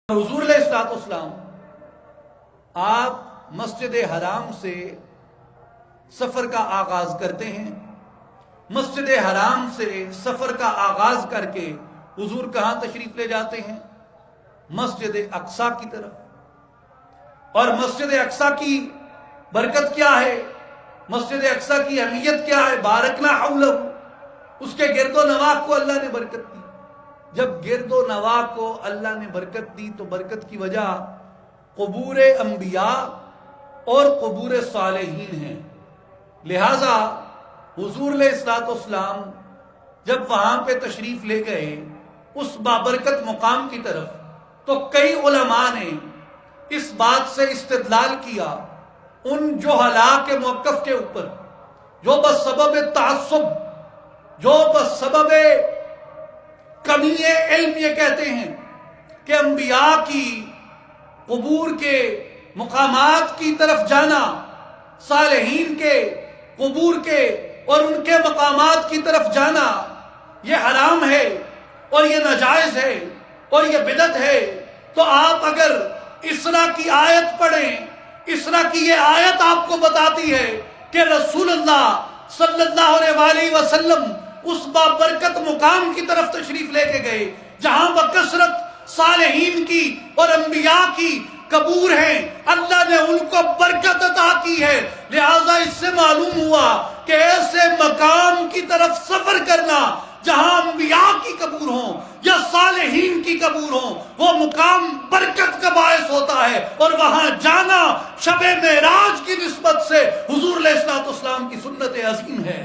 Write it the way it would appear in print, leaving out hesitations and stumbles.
حضور علیہ الصلوۃ والسلام آپ مسجد حرام سے سفر کا آغاز کرتے ہیں۔ مسجد حرام سے سفر کا آغاز کر کے حضور کہاں تشریف لے جاتے ہیں؟ مسجد اقصی کی طرف۔ اور مسجد اقصی کی برکت کیا ہے؟ مسجد اقصی کی اہمیت کیا ہے؟ بارکنا حولہ، اس کے گرد و نواح کو اللہ نے برکت دی۔ جب گرد و نواح کو اللہ نے برکت دی تو برکت کی وجہ قبور انبیاء اور قبور صالحین ہیں۔ لہذا حضور علیہ الصلوۃ والسلام جب وہاں پہ تشریف لے گئے اس بابرکت مقام کی طرف، تو کئی علماء نے اس بات سے استدلال کیا ان جہلاء کے موقف کے اوپر جو بسبب تعصب، جو بسبب کمی علم یہ کہتے ہیں کہ انبیاء کی قبور کے مقامات کی طرف جانا، صالحین کے قبور کے اور ان کے مقامات کی طرف جانا یہ حرام ہے اور یہ ناجائز ہے اور یہ بدعت ہے۔ تو آپ اگر اسراء کی آیت پڑھیں، اسراء کی یہ آیت آپ کو بتاتی ہے کہ رسول اللہ صلی اللہ علیہ وآلہ وسلم اس بابرکت مقام کی طرف تشریف لے کے گئے جہاں بکثرت صالحین کی اور انبیاء کی قبور ہیں، اللہ نے ان کو برکت عطا کی ہے۔ لہذا اس سے معلوم ہوا کہ ایسے مقام کی طرف سفر کرنا جہاں انبیاء کی قبور ہوں یا صالحین کی قبور ہوں، وہ مقام برکت کا باعث ہوتا ہے، اور وہاں جانا شب معراج کی نسبت سے حضور علیہ الصلوۃ والسلام کی سنت عظیم ہے۔